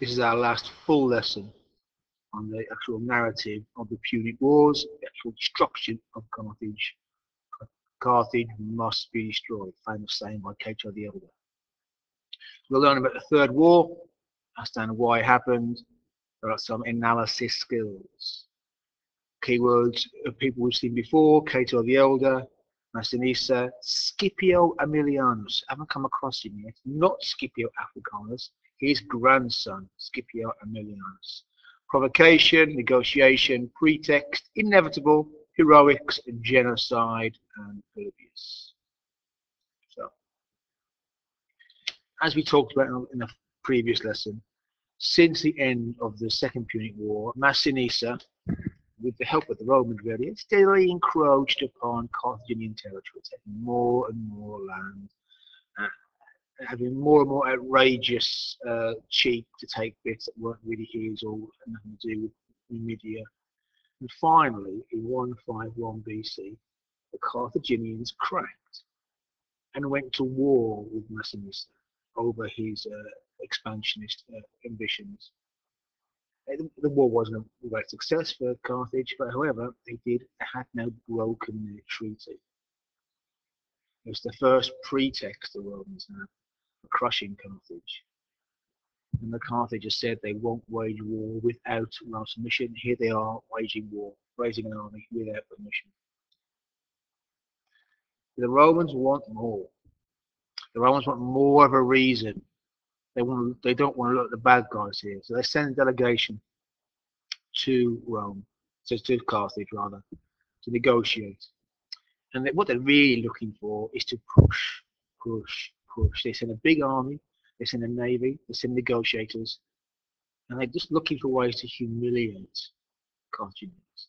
This is our last full lesson on the actual narrative of the Punic Wars, the actual destruction of Carthage. Carthage must be destroyed, famous saying by Cato the Elder. We'll learn about the Third War, understand why it happened. There are some analysis skills. Keywords of people we've seen before: Cato the Elder, Massinissa, Scipio Aemilianus. I haven't come across him yet. Not Scipio Africanus, his grandson, Scipio Aemilianus. Provocation, negotiation, pretext, inevitable, heroics, genocide, and Polybius. So, as we talked about in a previous lesson, since the end of the Second Punic War, Massinissa, with the help of the Romans really, steadily encroached upon Carthaginian territory, taking more and more land, having more and more outrageous cheap to take bits that weren't really his or nothing to do with Numidia. And finally, in 151 BC, the Carthaginians cracked and went to war with Massinissa over his expansionist ambitions. The war wasn't a great success for Carthage, but however, they had now broken their treaty. It was the first pretext the Romans had for crushing Carthage. And the Carthagers said they won't wage war without Roman permission. Here they are waging war, raising an army without permission. The Romans want more. The Romans want more of a reason. They don't want to look at the bad guys here. So they send a delegation to Rome, to Carthage rather, to negotiate. And what they're really looking for is to push, push, push. They send a big army, they send a navy, they send negotiators, and they're just looking for ways to humiliate Carthaginians.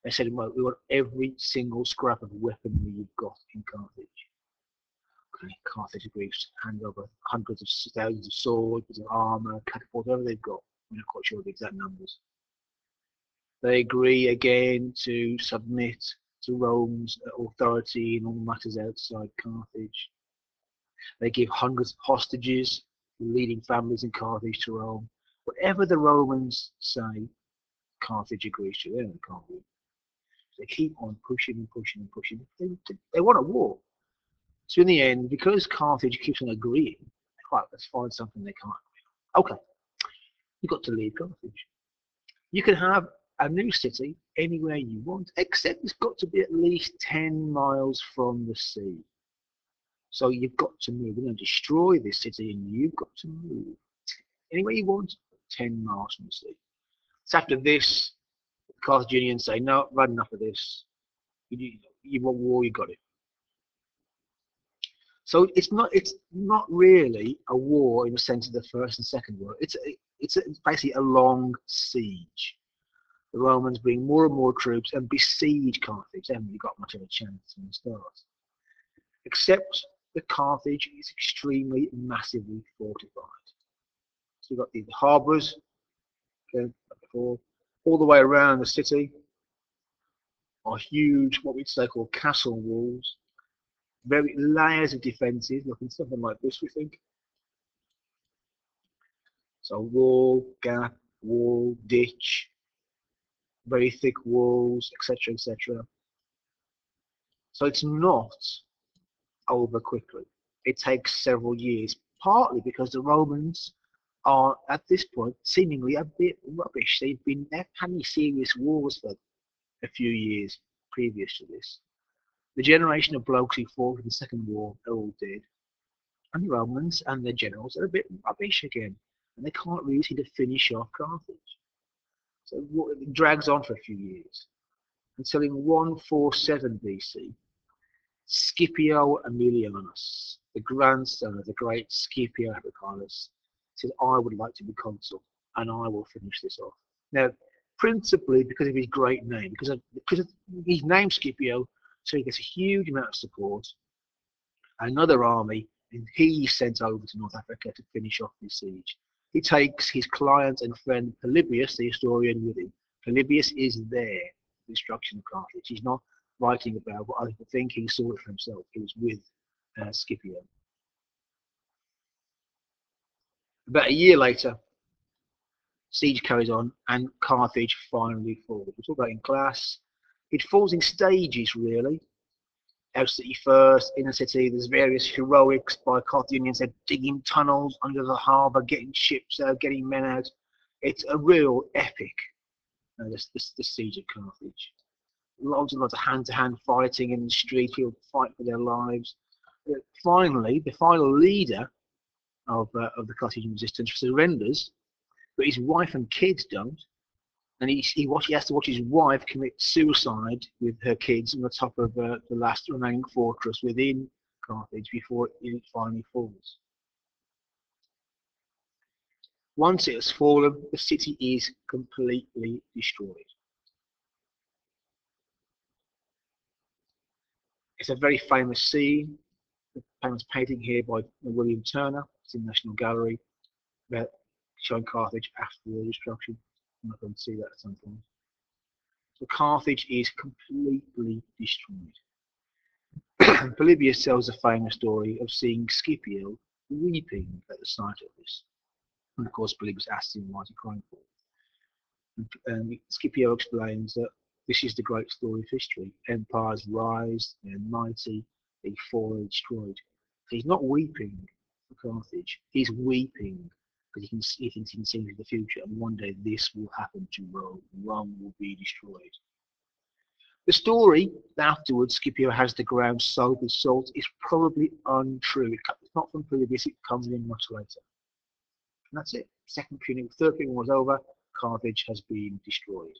They said, well, we want every single scrap of weaponry you've got in Carthage. Okay, Carthage agrees to hand over hundreds of thousands of swords, bits of armor, catapults, whatever they've got. I'm not quite sure the exact numbers. They agree again to submit to Rome's authority in all matters outside Carthage. They give hundreds of hostages to leading families in Carthage to Rome. Whatever the Romans say, Carthage agrees to. They can't win. They keep on pushing and pushing and pushing. They want a war. So in the end, because Carthage keeps on agreeing, right, let's find something they can't agree on. Okay, you've got to leave Carthage. You can have a new city anywhere you want, except it's got to be at least 10 miles from the sea. So you've got to move. We're going to destroy this city and you've got to move. Anywhere you want, 10 miles from the sea. So after this, the Carthaginians say, no, I've had enough of this. You want war, you got it. So it's not really a war in the sense of the First and Second War. It's basically a long siege. The Romans bring more and more troops and besiege Carthage. They haven't really got much of a chance from the start. Except that Carthage is extremely massively fortified. So you've got the harbours, okay, before, all the way around the city are huge, what we'd say called castle walls. Very layers of defences, looking something like this, we think. So wall, gap, wall, ditch, very thick walls, etc., etc. So it's not over quickly. It takes several years, partly because the Romans are, at this point, seemingly a bit rubbish. They've had any serious wars for a few years previous to this. The generation of blokes who fought in the Second War are all dead. And the Romans and their generals are a bit rubbish again. And they can't really seem to finish off Carthage. So it drags on for a few years. Until in 147 BC, Scipio Aemilianus, the grandson of the great Scipio Africanus, said, I would like to be consul, and I will finish this off. Now, principally because of his great name, because of his name Scipio, so he gets a huge amount of support, another army, and he's sent over to North Africa to finish off this siege. He takes his client and friend Polybius, the historian, with him. Polybius is there, the destruction of Carthage. He's not writing about what other people think. He saw it for himself. He was with Scipio. About a year later, Siege carries on, and Carthage finally falls. We talk about in class. It falls in stages, really. Out city first, inner city. There's various heroics by Carthaginians. They're digging tunnels under the harbour, getting ships out, getting men out. It's a real epic. The siege of Carthage. Lots and lots of hand-to-hand fighting in the street. People fight for their lives. Finally, the final leader of the Carthaginian resistance surrenders, but his wife and kids don't. And he has to watch his wife commit suicide with her kids on the top of the last remaining fortress within Carthage before it finally falls. Once it has fallen, the city is completely destroyed. It's a very famous scene, a famous painting here by William Turner. It's in the National Gallery, about showing Carthage after the destruction. I'm not going to see that at some point. So Carthage is completely destroyed. Polybius tells a famous story of seeing Scipio weeping at the sight of this. And of course, Polybius asks him why he's crying for. And Scipio explains that this is the great story of history. Empires rise, they're mighty, they fall and destroyed. So he's not weeping for Carthage, he's weeping because he thinks he can see into the future, and one day this will happen to Rome. Rome will be destroyed. The story that afterwards Scipio has the ground soaked with salt is probably untrue. It's not from Polybius, it comes in much later. And that's it. Second Punic, Third Punic was over, Carthage has been destroyed.